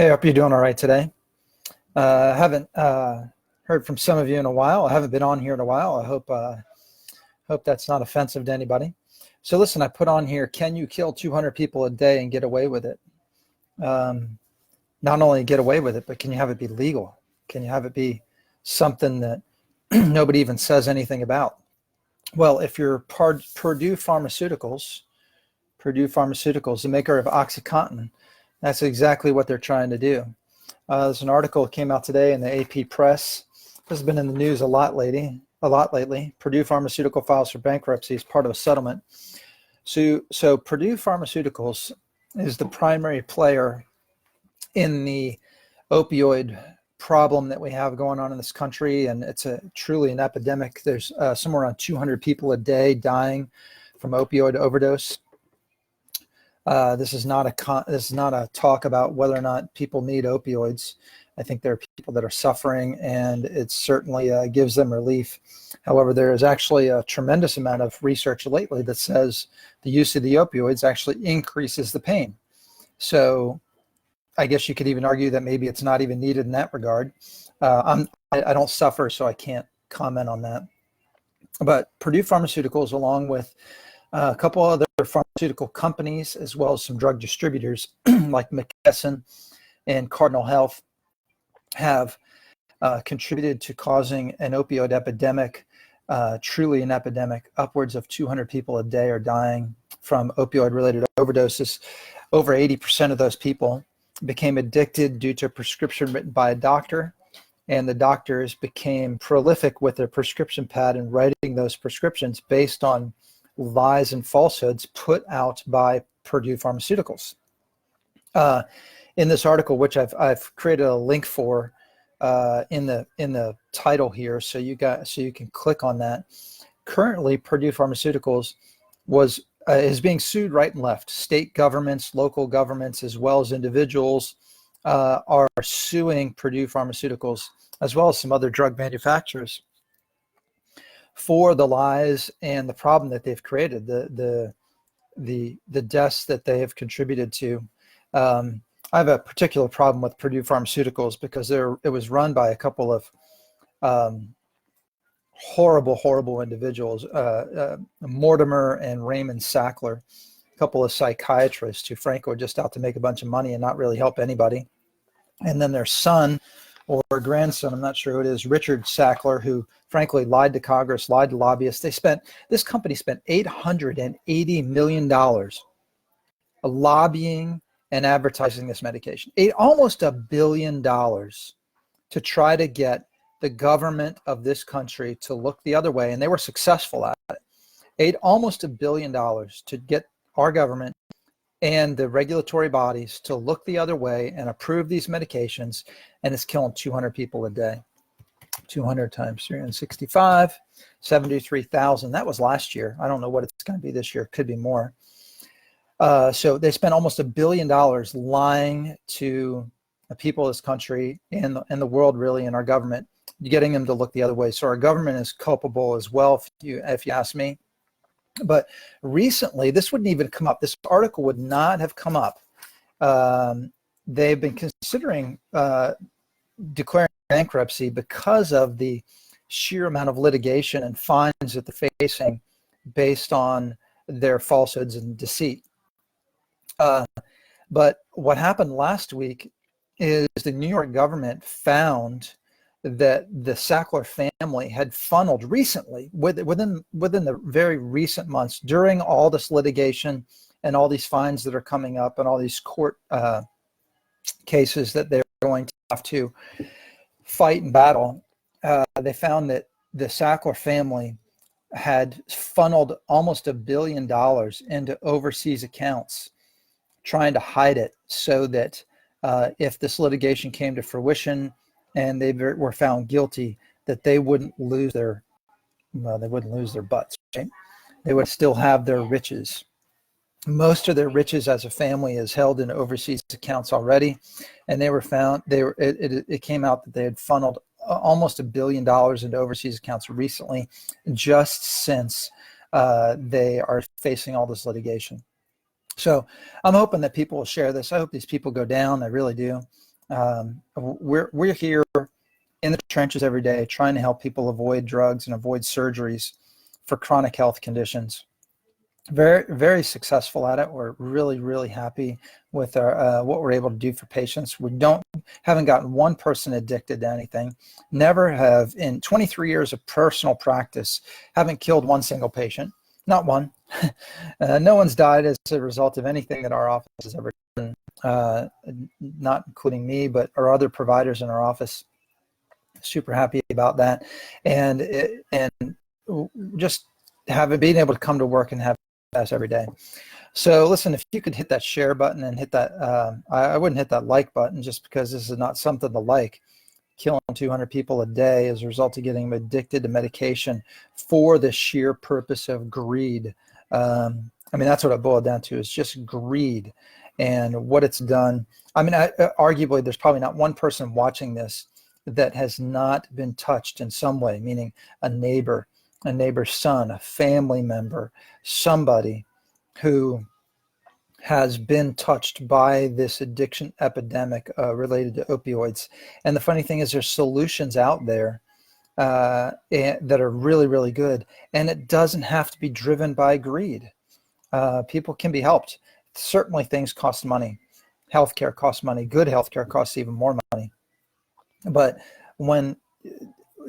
Hey, hope you're doing all right today. I haven't heard from some of you in a while. I haven't been on here in a while. I hope that's not offensive to anybody. So listen, I put on here, can you kill 200 people a day and get away with it? Not only get away with it, but can you have it be legal? Can you have it be something that nobody even says anything about? Well, if you're Purdue Pharmaceuticals, the maker of OxyContin, that's exactly what they're trying to do. There's an article that came out today in the AP Press. This has been in the news a lot lately. Purdue Pharmaceutical files for bankruptcy as part of a settlement. So Purdue Pharmaceuticals is the primary player in the opioid problem that we have going on in this country, and it's truly an epidemic. There's somewhere around 200 people a day dying from opioid overdose. This is not a talk about whether or not people need opioids. I think there are people that are suffering, and it certainly gives them relief. However, there is actually a tremendous amount of research lately that says the use of the opioids actually increases the pain. So I guess you could even argue that maybe it's not even needed in that regard. I don't suffer, so I can't comment on that. But Purdue Pharmaceuticals, along with a couple other pharmaceutical companies, as well as some drug distributors like McKesson and Cardinal Health, have contributed to causing an opioid epidemic, truly an epidemic. Upwards of 200 people a day are dying from opioid-related overdoses. Over 80% of those people became addicted due to a prescription written by a doctor, and the doctors became prolific with their prescription pad and writing those prescriptions based on lies and falsehoods put out by Purdue Pharmaceuticals. In this article, which I've created a link for in the title here, so you can click on that. Currently, Purdue Pharmaceuticals is being sued right and left. State governments, local governments, as well as individuals are suing Purdue Pharmaceuticals, as well as some other drug manufacturers, for the lies and the problem that they've created, the deaths that they have contributed to. I have a particular problem with Purdue Pharmaceuticals because it was run by a couple of horrible individuals, Mortimer and Raymond Sackler, a couple of psychiatrists who frankly were just out to make a bunch of money and not really help anybody. And then their son or grandson, I'm not sure who it is, Richard Sackler, who frankly lied to Congress, lied to lobbyists. This company spent $880 million lobbying and advertising this medication. Almost $1 billion to try to get the government of this country to look the other way, and they were successful at it. Almost $1 billion to get our government and the regulatory bodies to look the other way and approve these medications, and it's killing 200 people a day. 200 times 365, 73,000. That was last year. I don't know what it's going to be this year. It could be more. So they spent almost $1 billion lying to the people of this country and the world, really, and our government, getting them to look the other way. So our government is culpable as well, if you ask me. But recently, this wouldn't even come up. This article would not have come up. They've been considering declaring bankruptcy because of the sheer amount of litigation and fines that they're facing based on their falsehoods and deceit. But what happened last week is the New York government found that the Sackler family had funneled recently, within the very recent months, during all this litigation and all these fines that are coming up and all these court cases that they're going to have to fight and battle, they found that the Sackler family had funneled almost $1 billion into overseas accounts, trying to hide it so that if this litigation came to fruition and they were found guilty, that they wouldn't lose their butts, right? They would still have their riches. Most of their riches as a family is held in overseas accounts already, and it came out that they had funneled almost $1 billion into overseas accounts recently, just since they are facing all this litigation. So I'm hoping that people will share this. I hope these people go down. I really do. We're here in the trenches every day trying to help people avoid drugs and avoid surgeries for chronic health conditions. Very, very successful at it. We're really, really happy with our, what we're able to do for patients. We haven't gotten one person addicted to anything. Never have, in 23 years of personal practice, haven't killed one single patient. Not one. No one's died as a result of anything that our office has ever done, not including me, but our other providers in our office. Super happy about that. And just being able to come to work and have us every day. So listen, if you could hit that share button and hit that, I wouldn't hit that like button just because this is not something to like. Killing 200 people a day as a result of getting them addicted to medication for the sheer purpose of greed. I mean, that's what it boiled down to, is just greed and what it's done. I mean, arguably, there's probably not one person watching this that has not been touched in some way, meaning a neighbor's son, a family member, somebody who has been touched by this addiction epidemic related to opioids. And the funny thing is, there's solutions out there that are really, really good. And it doesn't have to be driven by greed. People can be helped. Certainly things cost money. Healthcare costs money. Good healthcare costs even more money. But when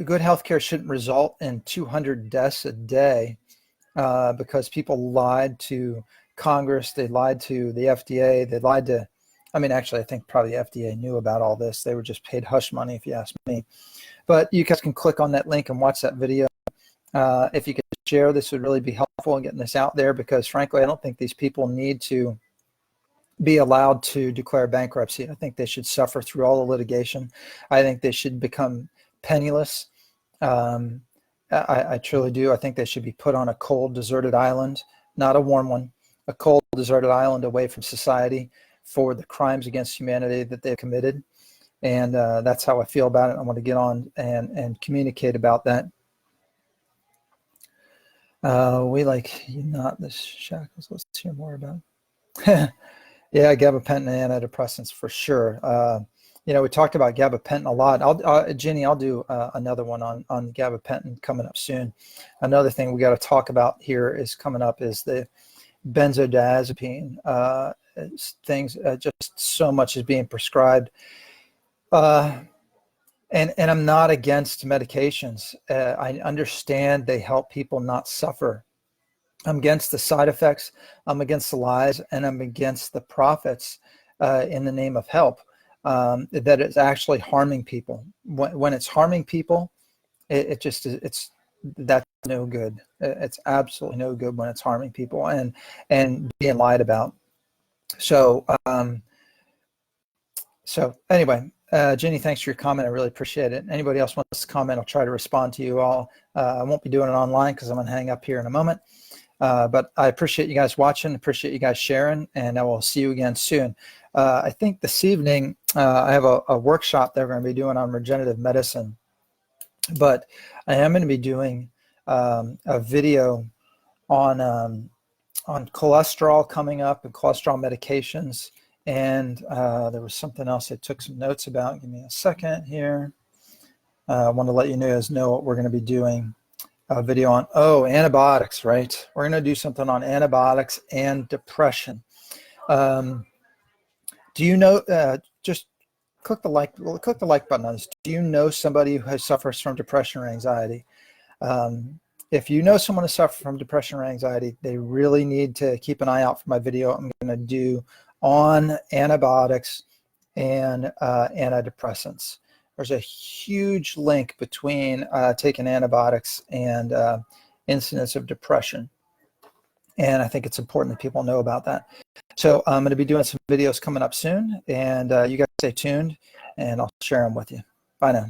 good healthcare shouldn't result in 200 deaths a day because people lied to Congress, they lied to the FDA, they lied to, I mean, actually, I think probably the FDA knew about all this. They were just paid hush money, if you ask me. But you guys can click on that link and watch that video. If you could share, this would really be helpful in getting this out there, because frankly, I don't think these people need to be allowed to declare bankruptcy. I think they should suffer through all the litigation. I think they should become penniless. I truly do. I think they should be put on a cold, deserted island, not a warm one, a cold, deserted island away from society for the crimes against humanity that they've committed. And that's how I feel about it. I want to get on and communicate about that. We like not the shackles. Let's hear more about it. Yeah, gabapentin and antidepressants for sure. You know, we talked about gabapentin a lot. Jenny, I'll do another one on gabapentin coming up soon. Another thing we got to talk about here is coming up is the benzodiazepine things. Just so much is being prescribed. And I'm not against medications. I understand they help people not suffer. I'm against the side effects, I'm against the lies, and I'm against the profits in the name of help that is actually harming people. When it's harming people, it's that's no good. It's absolutely no good when it's harming people and being lied about. So anyway, Jenny, thanks for your comment. I really appreciate it. Anybody else wants to comment, I'll try to respond to you all. I won't be doing it online because I'm going to hang up here in a moment. But I appreciate you guys watching, appreciate you guys sharing, and I will see you again soon. I think this evening I have a workshop that we're going to be doing on regenerative medicine, but I am going to be doing a video on cholesterol coming up and cholesterol medications. And there was something else I took some notes about. Give me a second here. I want to let you know what we're going to be doing. A video on antibiotics, right? We're going to do something on antibiotics and depression. Do you know? Just click the like button on this. Do you know somebody who suffers from depression or anxiety? If you know someone who suffers from depression or anxiety, they really need to keep an eye out for my video I'm going to do on antibiotics and antidepressants. There's a huge link between taking antibiotics and incidence of depression. And I think it's important that people know about that. So I'm going to be doing some videos coming up soon, and you guys stay tuned, and I'll share them with you. Bye now.